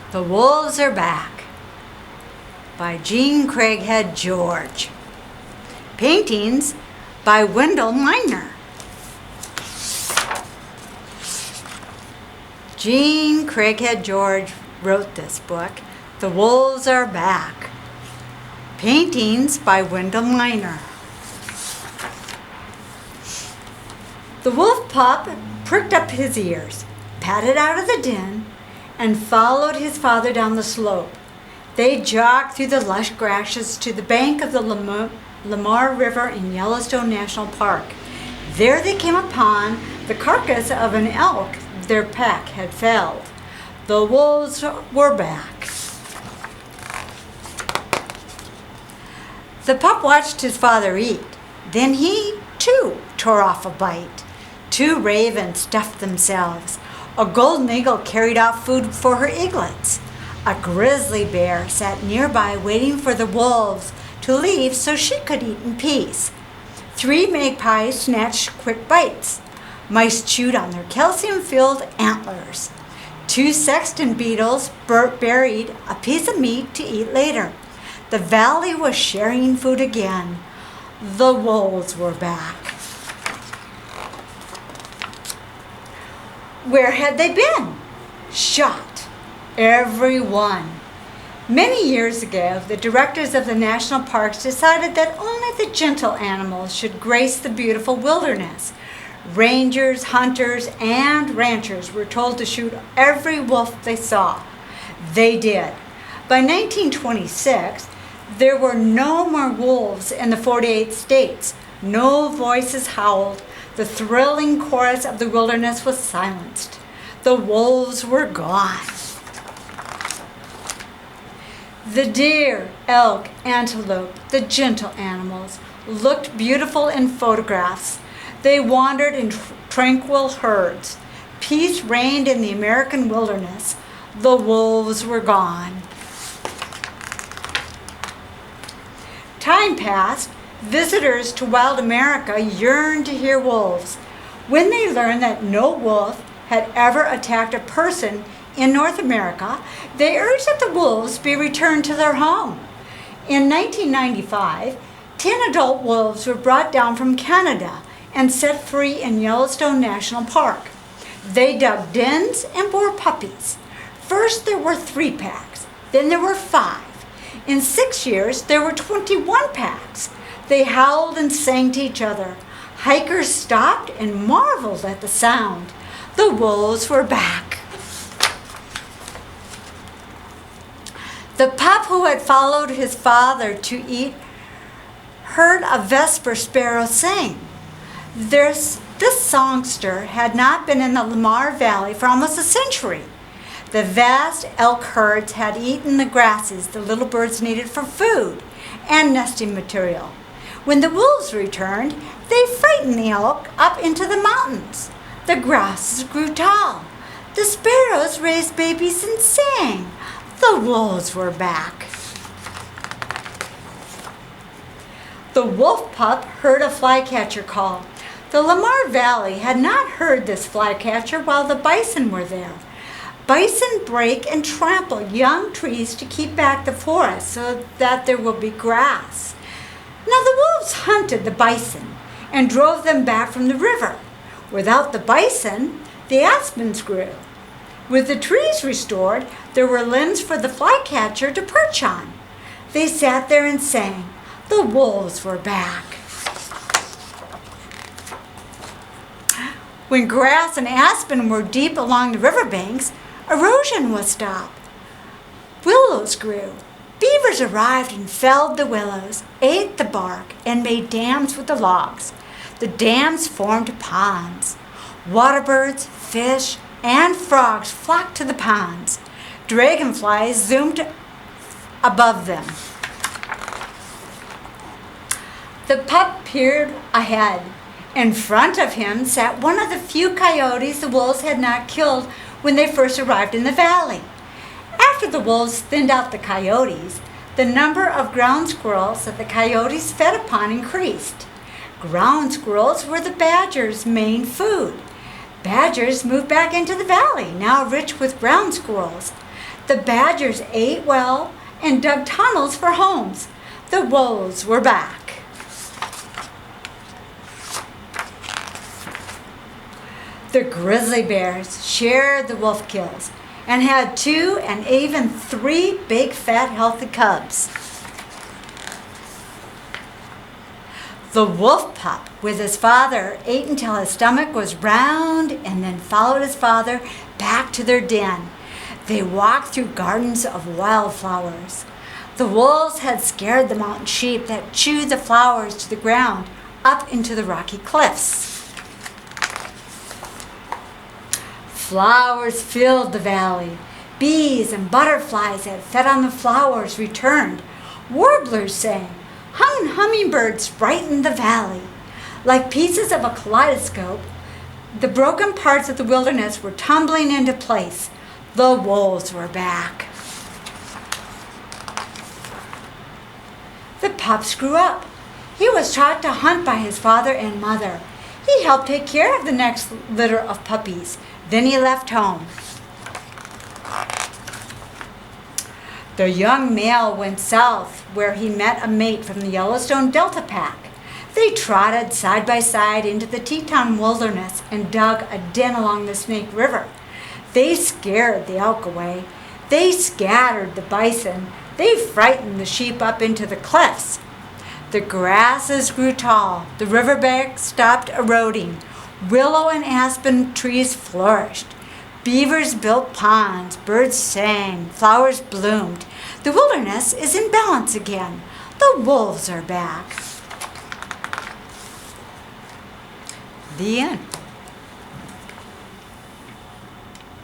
The Wolves Are Back by Jean Craighead George. Paintings by Wendell Miner. Jean Craighead George wrote this book. The Wolves Are Back. Paintings by Wendell Miner. The wolf pup pricked up his ears, padded out of the den, and followed his father down the slope. They jogged through the lush grasses to the bank of the Lamar River in Yellowstone National Park. There they came upon the carcass of an elk their pack had felled. The wolves were back. The pup watched his father eat. Then he, too, tore off a bite. Two ravens stuffed themselves. A golden eagle carried out food for her eaglets. A grizzly bear sat nearby waiting for the wolves to leave so she could eat in peace. Three magpies snatched quick bites. Mice chewed on their calcium-filled antlers. Two sexton beetles buried a piece of meat to eat later. The valley was sharing food again. The wolves were back. Where had they been? Shot. Every one. Many years ago, the directors of the national parks decided that only the gentle animals should grace the beautiful wilderness. Rangers, hunters, and ranchers were told to shoot every wolf they saw. They did. By 1926, there were no more wolves in the 48 states. No voices howled. The thrilling chorus of the wilderness was silenced. The wolves were gone. The deer, elk, antelope, the gentle animals, looked beautiful in photographs. They wandered in tranquil herds. Peace reigned in the American wilderness. The wolves were gone. Time passed. Visitors to wild America yearned to hear wolves. When they learned that no wolf had ever attacked a person in North America, they urged that the wolves be returned to their home. In 1995, 10 adult wolves were brought down from Canada and set free in Yellowstone National Park. They dug dens and bore puppies. First there were 3 packs, then there were 5. In 6 years, there were 21 packs. They howled and sang to each other. Hikers stopped and marveled at the sound. The wolves were back. The pup who had followed his father to eat heard a vesper sparrow sing. This songster had not been in the Lamar Valley for almost a century. The vast elk herds had eaten the grasses the little birds needed for food and nesting material. When the wolves returned, they frightened the elk up into the mountains. The grasses grew tall. The sparrows raised babies and sang. The wolves were back. The wolf pup heard a flycatcher call. The Lamar Valley had not heard this flycatcher while the bison were there. Bison break and trample young trees to keep back the forest so that there will be grass. Now the wolves hunted the bison and drove them back from the river. Without the bison, the aspens grew. With the trees restored, there were limbs for the flycatcher to perch on. They sat there and sang. The wolves were back. When grass and aspen were deep along the riverbanks, erosion was stopped. Willows grew. Beavers arrived and felled the willows, ate the bark, and made dams with the logs. The dams formed ponds. Waterbirds, fish, and frogs flocked to the ponds. Dragonflies zoomed above them. The pup peered ahead. In front of him sat one of the few coyotes the wolves had not killed when they first arrived in the valley. After the wolves thinned out the coyotes, the number of ground squirrels that the coyotes fed upon increased. Ground squirrels were the badgers' main food. Badgers moved back into the valley, now rich with ground squirrels. The badgers ate well and dug tunnels for homes. The wolves were back. The grizzly bears shared the wolf kills and had 2 and even 3 big, fat, healthy cubs. The wolf pup with his father ate until his stomach was round and then followed his father back to their den. They walked through gardens of wildflowers. The wolves had scared the mountain sheep that chewed the flowers to the ground up into the rocky cliffs. Flowers filled the valley. Bees and butterflies that fed on the flowers returned. Warblers sang. Hummingbirds brightened the valley. Like pieces of a kaleidoscope, the broken parts of the wilderness were tumbling into place. The wolves were back. The pups grew up. He was taught to hunt by his father and mother. He helped take care of the next litter of puppies. Then he left home. The young male went south, where he met a mate from the Yellowstone Delta Pack. They trotted side by side into the Teton wilderness and dug a den along the Snake River. They scared the elk away. They scattered the bison. They frightened the sheep up into the cliffs. The grasses grew tall. The riverbank stopped eroding. Willow and aspen trees flourished. Beavers built ponds. Birds sang. Flowers bloomed. The wilderness is in balance again. The wolves are back. The end.